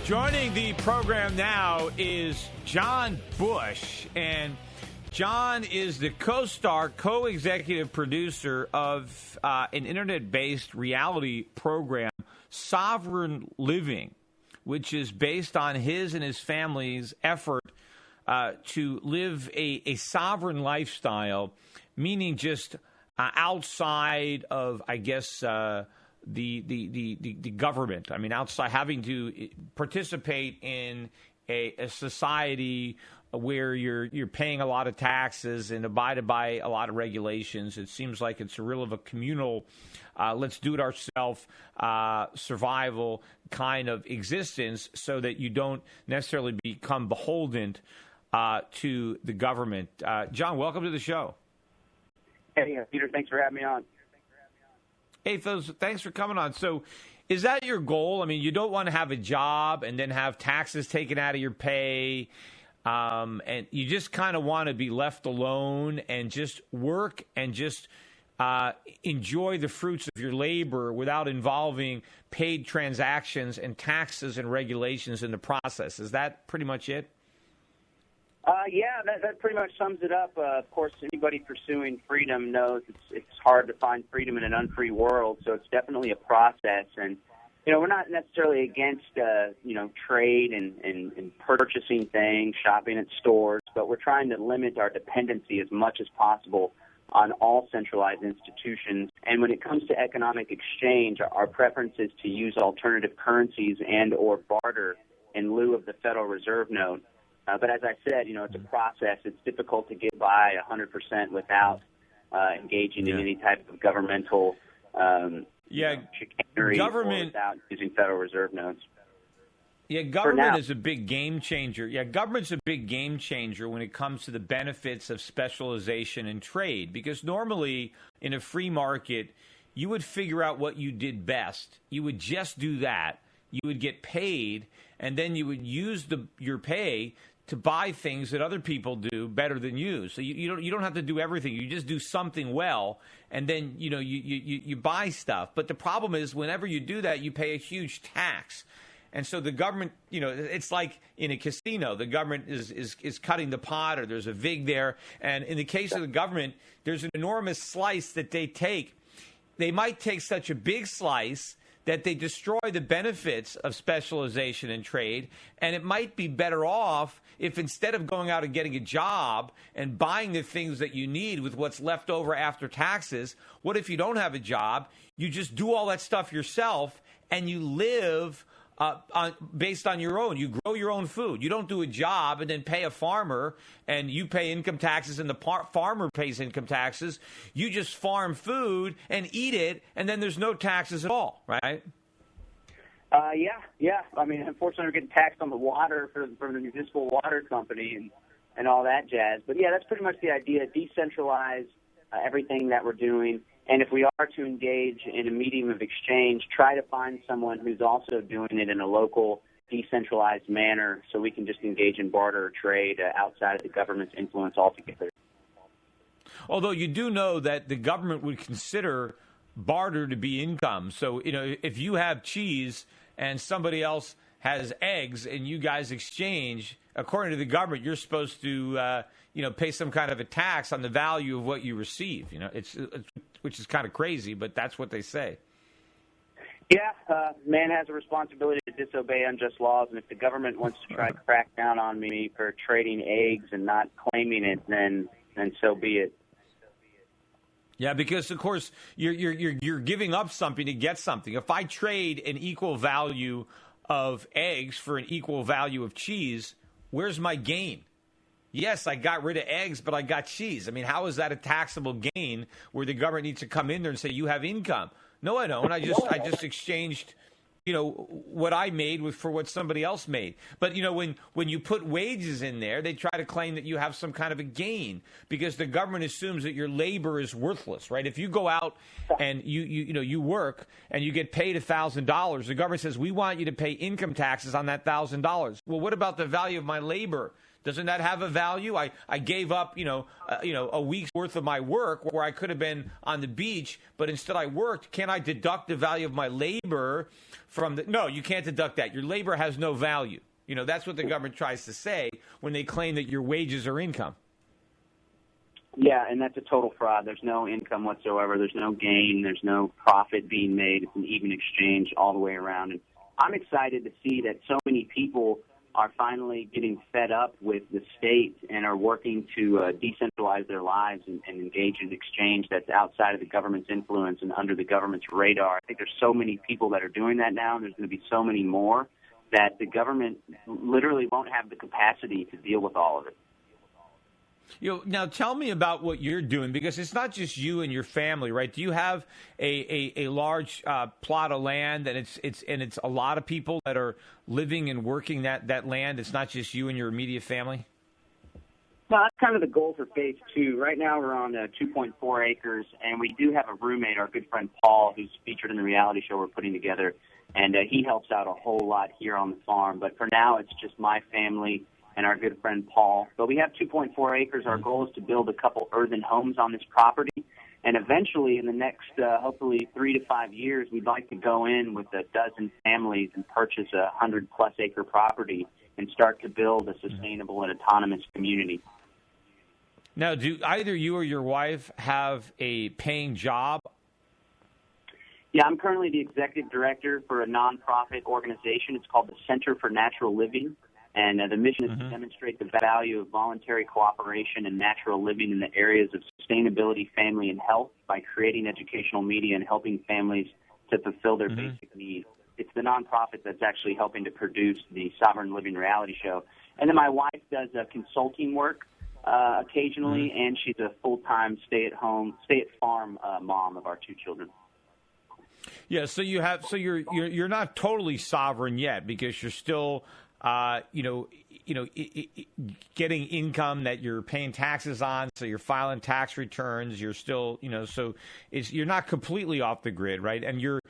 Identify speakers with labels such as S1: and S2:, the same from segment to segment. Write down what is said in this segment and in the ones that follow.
S1: Joining the program now is John Bush, and John is the co-star, co-executive producer of an internet-based reality program, Sovereign Living, which is based on his and his family's effort to live a sovereign lifestyle, meaning just outside of, I guess, the government. I mean, outside, having to participate in a society where you're paying a lot of taxes and abided by a lot of regulations. It seems like it's a real of a communal, let's do it ourselves, survival kind of existence, so that you don't necessarily become beholden to the government. John, welcome to the show.
S2: Hey, Peter, thanks for having me on.
S1: Hey, thanks for coming on. So is that your goal? I mean, you don't want to have a job and then have taxes taken out of your pay, and you just kind of want to be left alone and just work and just enjoy the fruits of your labor without involving paid transactions and taxes and regulations in the process. Is that pretty much it?
S2: Yeah, that pretty much sums it up. Of course, anybody pursuing freedom knows it's hard to find freedom in an unfree world, so it's definitely a process. And, we're not necessarily against, trade and purchasing things, shopping at stores, but we're trying to limit our dependency as much as possible on all centralized institutions. And when it comes to economic exchange, our preference is to use alternative currencies and or barter in lieu of the Federal Reserve note. But as I said, it's a process. It's difficult to get by 100% without engaging in any type of governmental chicanery or without using Federal Reserve notes.
S1: Yeah, government is a big game changer. Yeah, government's a big game changer when it comes to the benefits of specialization and trade, because normally in a free market, you would figure out what you did best. You would just do that. You would get paid, and then you would use your pay to buy things that other people do better than you. So you don't have to do everything. You just do something well, and then you buy stuff. But the problem is, whenever you do that, you pay a huge tax. And so the government, it's like in a casino, the government is cutting the pot, or there's a vig there. And in the case of the government, there's an enormous slice that they take. They might take such a big slice that they destroy the benefits of specialization and trade, and it might be better off if, instead of going out and getting a job and buying the things that you need with what's left over after taxes, what if you don't have a job, you just do all that stuff yourself, and you live based on your own. You grow your own food. You don't do a job and then pay a farmer, and you pay income taxes and the farmer pays income taxes. You just farm food and eat it, and then there's no taxes at all, right?
S2: Yeah. I mean, unfortunately, we're getting taxed on the water from the municipal water company and all that jazz. But, yeah, that's pretty much the idea. Decentralize everything that we're doing. And if we are to engage in a medium of exchange, try to find someone who's also doing it in a local, decentralized manner, so we can just engage in barter or trade outside of the government's influence altogether.
S1: Although you do know that the government would consider barter to be income. So, if you have cheese and somebody else has eggs and you guys exchange, according to the government, you're supposed to, pay some kind of a tax on the value of what you receive. It's which is kind of crazy, but that's what they say.
S2: Yeah, man has a responsibility to disobey unjust laws, and if the government wants to try to crack down on me for trading eggs and not claiming it, then so be it.
S1: Yeah, because of course you're giving up something to get something. If I trade an equal value of eggs for an equal value of cheese, where's my gain? Yes, I got rid of eggs, but I got cheese. I mean, how is that a taxable gain where the government needs to come in there and say, you have income? No, I don't. I just exchanged, what I made for what somebody else made. But, when you put wages in there, they try to claim that you have some kind of a gain because the government assumes that your labor is worthless, right? If you go out and you work and you get paid $1,000, the government says, we want you to pay income taxes on that $1,000. Well, what about the value of my labor Doesn't that have a value? I gave up, a week's worth of my work where I could have been on the beach, but instead I worked. Can I deduct the value of my labor from the? No, you can't deduct that. Your labor has no value. That's what the government tries to say when they claim that your wages are income.
S2: Yeah, and that's a total fraud. There's no income whatsoever. There's no gain. There's no profit being made. It's an even exchange all the way around. And I'm excited to see that so many people are finally getting fed up with the state and are working to decentralize their lives and engage in exchange that's outside of the government's influence and under the government's radar. I think there's so many people that are doing that now, and there's going to be so many more that the government literally won't have the capacity to deal with all of it.
S1: Now tell me about what you're doing, because it's not just you and your family, right? Do you have a large plot of land, and it's a lot of people that are living and working that land? It's not just you and your immediate family?
S2: No, that's kind of the goal for phase 2. Right now we're on 2.4 acres, and we do have a roommate, our good friend Paul, who's featured in the reality show we're putting together, and he helps out a whole lot here on the farm. But for now, it's just my family and our good friend Paul. But we have 2.4 acres. Our goal is to build a couple earthen homes on this property. And eventually, in the next, hopefully, 3 to 5 years, we'd like to go in with a dozen families and purchase a 100-plus acre property and start to build a sustainable and autonomous community.
S1: Now, do either you or your wife have a paying job?
S2: Yeah, I'm currently the executive director for a nonprofit organization. It's called the Center for Natural Living. And the mission is to demonstrate the value of voluntary cooperation and natural living in the areas of sustainability, family, and health by creating educational media and helping families to fulfill their basic needs. It's the nonprofit that's actually helping to produce the Sovereign Living reality show. And then my wife does consulting work occasionally, and she's a full-time stay-at-farm mom of our 2 children.
S1: Yeah, so you're not totally sovereign yet, because you're still getting income that you're paying taxes on, so you're filing tax returns. You're still, so you're not completely off the grid, right? And you're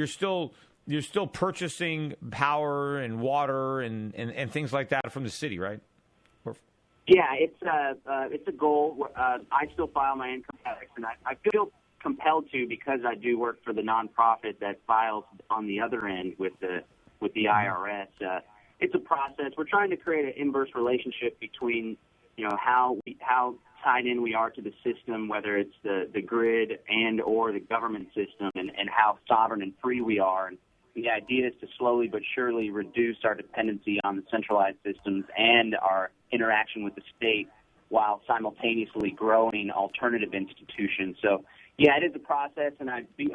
S1: still purchasing power and water and things like that from the city, right?
S2: Yeah, it's a goal. I still file my income tax, and I feel compelled to, because I do work for the nonprofit that files on the other end with the IRS. It's a process. We're trying to create an inverse relationship between, how tied in we are to the system, whether it's the grid and or the government system, and how sovereign and free we are. And the idea is to slowly but surely reduce our dependency on the centralized systems and our interaction with the state, while simultaneously growing alternative institutions. So, yeah, it is a process, and I beat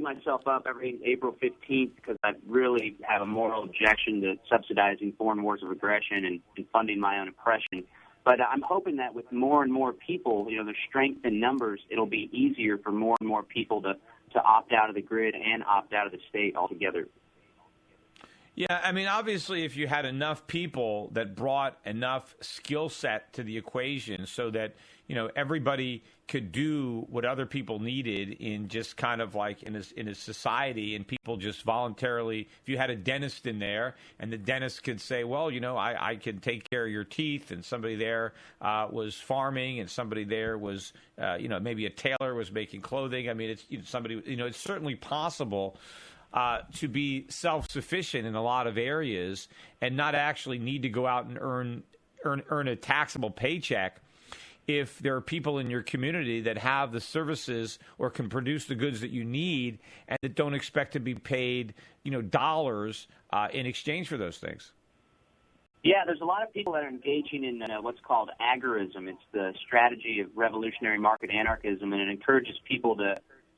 S2: myself up every April 15th because I really have a moral objection to subsidizing foreign wars of aggression and funding my own oppression. But I'm hoping that with more and more people, the strength in numbers, it'll be easier for more and more people to opt out of the grid and opt out of the state altogether.
S1: Yeah, I mean, obviously, if you had enough people that brought enough skill set to the equation so that, everybody could do what other people needed in just kind of like in a society, and people just voluntarily, if you had a dentist in there and the dentist could say, well, I can take care of your teeth, and somebody there was farming, and somebody there was, maybe a tailor was making clothing. I mean, it's it's certainly possible to be self-sufficient in a lot of areas and not actually need to go out and earn a taxable paycheck if there are people in your community that have the services or can produce the goods that you need and that don't expect to be paid, dollars in exchange for those things.
S2: Yeah, there's a lot of people that are engaging in what's called agorism. It's the strategy of revolutionary market anarchism, and it encourages people to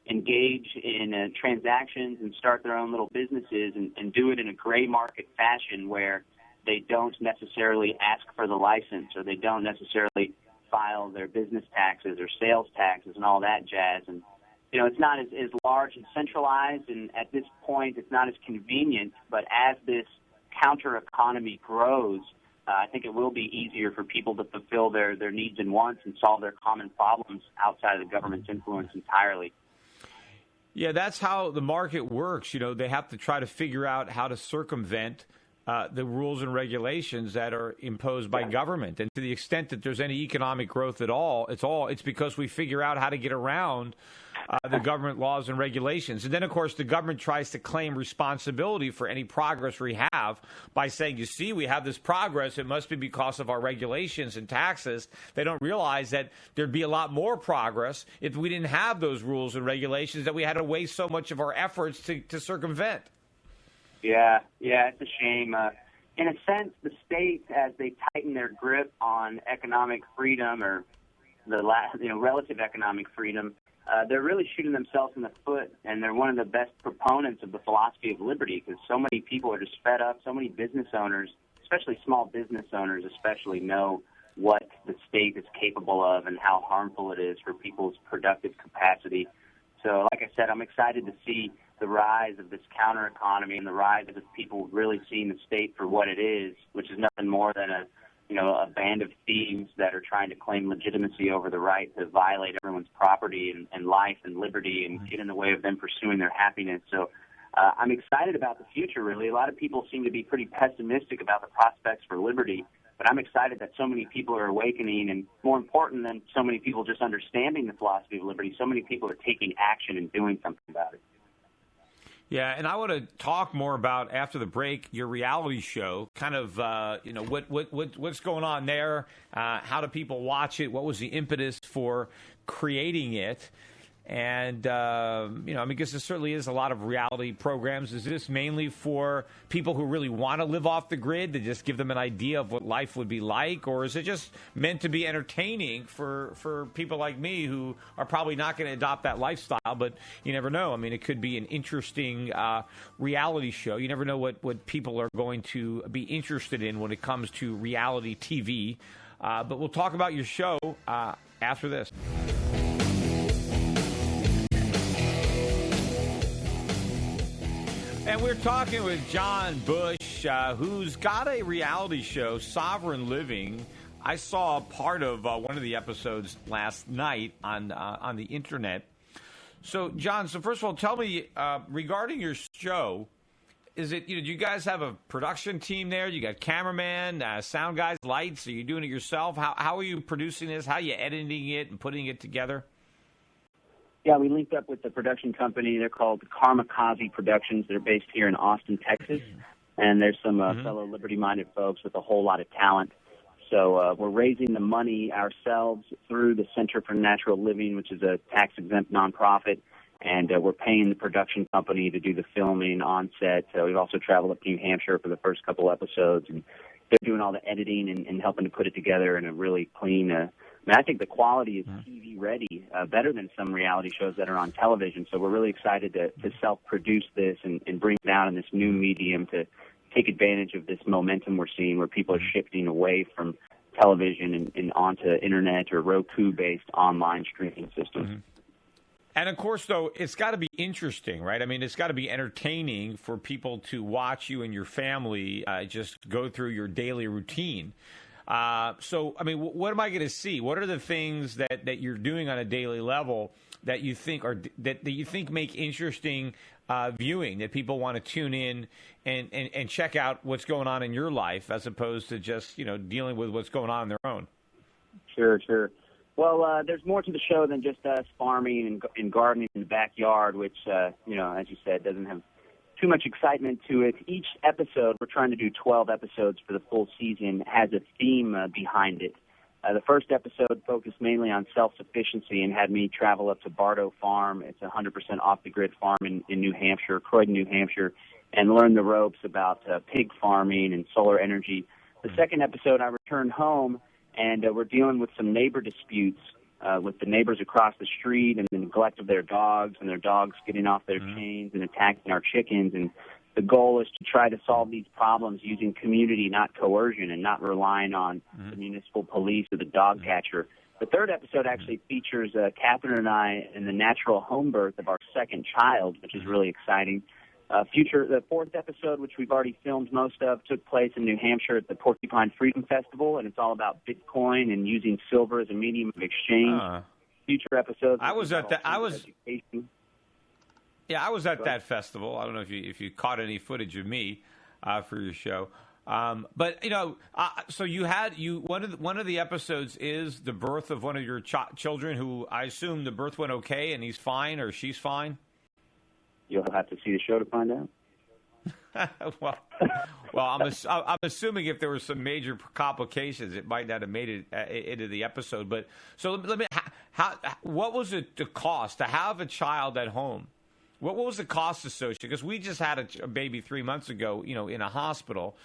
S2: engage in transactions and start their own little businesses and do it in a gray market fashion where they don't necessarily ask for the license, or they don't necessarily file their business taxes or sales taxes and all that jazz. And, it's not as large and centralized, and at this point it's not as convenient, but as this counter economy grows, I think it will be easier for people to fulfill their needs and wants and solve their common problems outside of the government's influence entirely.
S1: Yeah, that's how the market works. They have to try to figure out how to circumvent the rules and regulations that are imposed by government. And to the extent that there's any economic growth at all, it's because we figure out how to get around the government laws and regulations. And then, of course, the government tries to claim responsibility for any progress we have by saying, you see, we have this progress. It must be because of our regulations and taxes. They don't realize that there'd be a lot more progress if we didn't have those rules and regulations that we had to waste so much of our efforts to circumvent.
S2: Yeah, it's a shame. In a sense, the states, as they tighten their grip on economic freedom or relative economic freedom, they're really shooting themselves in the foot, and they're one of the best proponents of the philosophy of liberty because so many people are just fed up. So many business owners, especially small business owners, know what the state is capable of and how harmful it is for people's productive capacity. So, like I said, I'm excited to see the rise of this counter economy and the rise of people really seeing the state for what it is, which is nothing more than a band of thieves that are trying to claim legitimacy over the right to violate everyone's property and life and liberty and get in the way of them pursuing their happiness. So I'm excited about the future, really. A lot of people seem to be pretty pessimistic about the prospects for liberty, but I'm excited that so many people are awakening, and more important than so many people just understanding the philosophy of liberty, so many people are taking action and doing something about it.
S1: Yeah, and I want to talk more about, after the break, your reality show, kind of, what's going on there, how do people watch it, what was the impetus for creating it, and, because there certainly is a lot of reality programs. Is this mainly for people who really want to live off the grid, to just give them an idea of what life would be like, or is it just meant to be entertaining for people like me who are probably not going to adopt that lifestyle, but you never know. I mean, it could be an interesting reality show. You never know what people are going to be interested in when it comes to reality TV. But we'll talk about your show after this. And we're talking with John Bush, who's got a reality show, Sovereign Living. I saw part of one of the episodes last night on the internet. So, John, first of all, tell me regarding your show. Is it, do you guys have a production team there? You got cameraman, sound guys, lights? Are you doing it yourself? How are you producing this? How are you editing it and putting it together?
S2: Yeah, we linked up with the production company. They're called Kamikaze Productions. They're based here in Austin, Texas. And there's some fellow liberty-minded folks with a whole lot of talent. So we're raising the money ourselves through the Center for Natural Living, which is a tax-exempt nonprofit. And we're paying the production company to do the filming on set. We've also traveled up to New Hampshire for the first couple episodes. And they're doing all the editing and helping to put it together in a really clean I think the quality is TV ready, better than some reality shows that are on television. So we're really excited to self-produce this and bring it out in this new medium to take advantage of this momentum we're seeing where people are shifting away from television and onto internet or Roku-based online streaming systems.
S1: Mm-hmm. And, of course, though, it's got to be interesting, right? I mean, it's got to be entertaining for people to watch you and your family just go through your daily routine. So, I mean, what am I going to see? What are the things that you're doing on a daily level that you think make interesting viewing, that people want to tune in and check out what's going on in your life as opposed to just, dealing with what's going on in their own?
S2: Sure. Well, there's more to the show than just us farming and gardening in the backyard, which, as you said, doesn't have too much excitement to it. Each episode, we're trying to do 12 episodes for the full season, has a theme behind it. The first episode focused mainly on self-sufficiency and had me travel up to Bardo Farm. It's a 100% off-the-grid farm in New Hampshire, Croydon, New Hampshire, and learn the ropes about pig farming and solar energy. The second episode, I returned home, and we're dealing with some neighbor disputes with the neighbors across the street and the neglect of their dogs and their dogs getting off their chains and attacking our chickens. And the goal is to try to solve these problems using community, not coercion, and not relying on the municipal police or the dog catcher. The third episode actually features Catherine and I in the natural home birth of our second child, which is really exciting. The fourth episode, which we've already filmed most of, took place in New Hampshire at the Porcupine Freedom Festival, and it's all about Bitcoin and using silver as a medium of exchange. Future episodes.
S1: I was at that festival. I don't know if you caught any footage of me. for your show. But so one of the episodes is the birth of one of your children, who I assume the birth went okay and he's fine or she's fine.
S2: You'll have to see the show to find out.
S1: well, I'm assuming if there were some major complications, it might not have made it into the episode. But so let me, what was it the cost to have a child at home? What was the cost associated? Because we just had a baby 3 months ago, in a hospital,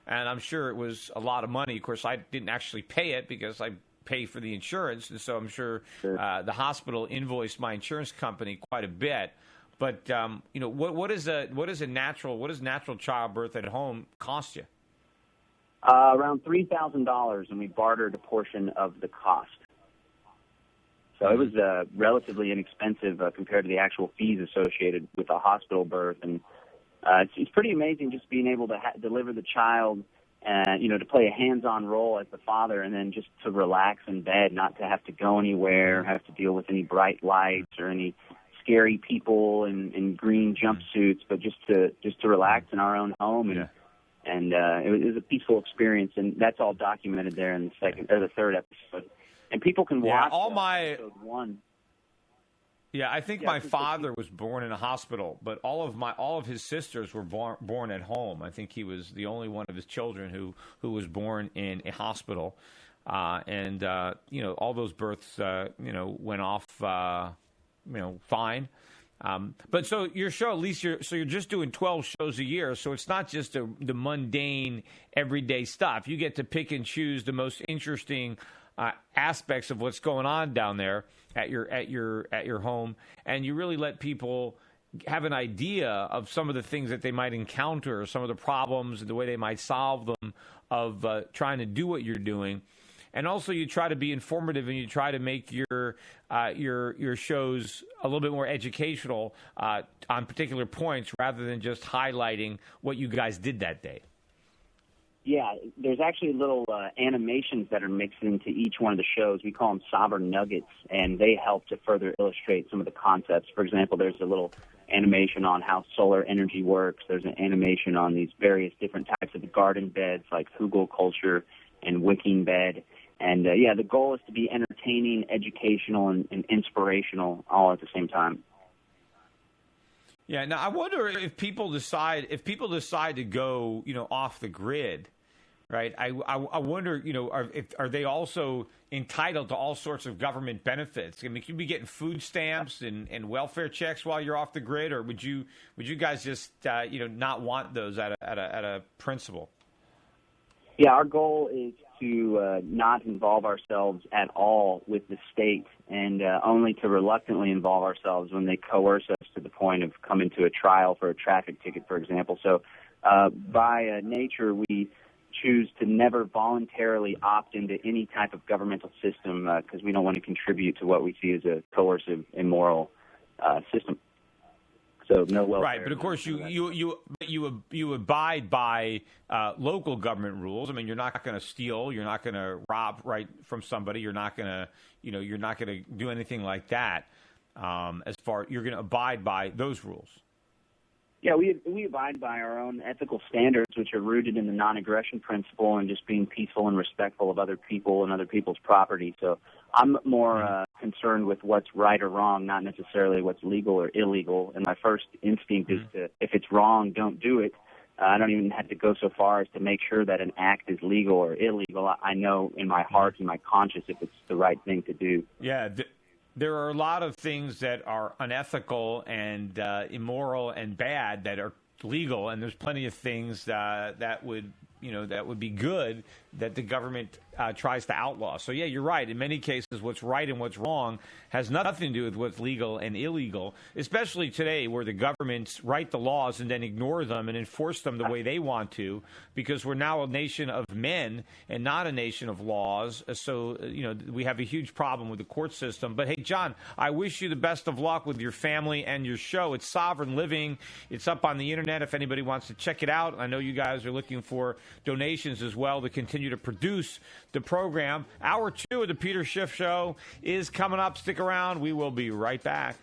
S1: and I'm sure it was a lot of money. Of course, I didn't actually pay it because I pay for the insurance, and so I'm sure the hospital invoiced my insurance company quite a bit. But what does natural childbirth at home cost you?
S2: Around $3,000, and we bartered a portion of the cost. So it was relatively inexpensive compared to the actual fees associated with a hospital birth, and it's pretty amazing just being able to deliver the child, and to play a hands-on role as the father, and then just to relax in bed, not to have to go anywhere, have to deal with any bright lights or any scary people in green jumpsuits, but just to relax in our own home, and it was a peaceful experience, and that's all documented there in the third episode, and people can watch episode 1.
S1: Yeah, I think my father was born in a hospital, but all of his sisters were born at home. I think he was the only one of his children who was born in a hospital, and all those births went off. Fine. But so your show, at least you're just doing 12 shows a year, so it's not just the mundane, everyday stuff. You get to pick and choose the most interesting aspects of what's going on down there at your home, and you really let people have an idea of some of the things that they might encounter, some of the problems, the way they might solve them, of trying to do what you're doing. And also, you try to be informative, and you try to make your shows a little bit more educational on particular points, rather than just highlighting what you guys did that day.
S2: Yeah, there's actually little animations that are mixed into each one of the shows. We call them sovereign nuggets, and they help to further illustrate some of the concepts. For example, there's a little animation on how solar energy works. There's an animation on these various different types of garden beds, like hugel culture and wicking bed. And, the goal is to be entertaining, educational, and inspirational all at the same time.
S1: Yeah. Now, I wonder if people decide to go, off the grid, right? I wonder, are they also entitled to all sorts of government benefits? I mean, could you be getting food stamps and welfare checks while you're off the grid, or would you guys just not want those at a principle?
S2: Yeah, our goal is to not involve ourselves at all with the state, and only to reluctantly involve ourselves when they coerce us to the point of coming to a trial for a traffic ticket, for example. So by nature, we choose to never voluntarily opt into any type of governmental system because we don't want to contribute to what we see as a coercive, immoral system. So no welfare.
S1: Right, but of course you abide by local government rules. I mean, you're not going to steal, you're not going to rob right from somebody, you're not going to do anything like that. You're going to abide by those rules.
S2: Yeah, we abide by our own ethical standards, which are rooted in the non-aggression principle and just being peaceful and respectful of other people and other people's property. So I'm more concerned with what's right or wrong, not necessarily what's legal or illegal. And my first instinct is to, if it's wrong, don't do it. I don't even have to go so far as to make sure that an act is legal or illegal. I know in my heart and my conscience if it's the right thing to do.
S1: Yeah. There are a lot of things that are unethical and immoral and bad that are legal, and there's plenty of things that would be good that the government tries to outlaw. So yeah, you're right. In many cases, what's right and what's wrong has nothing to do with what's legal and illegal, especially today where the governments write the laws and then ignore them and enforce them the way they want to, because we're now a nation of men and not a nation of laws. So, we have a huge problem with the court system. But hey, John, I wish you the best of luck with your family and your show. It's Sovereign Living. It's up on the internet if anybody wants to check it out. I know you guys are looking for donations as well to continue to produce the program. Hour 2 of the Peter Schiff Show is coming up. Stick around. We will be right back.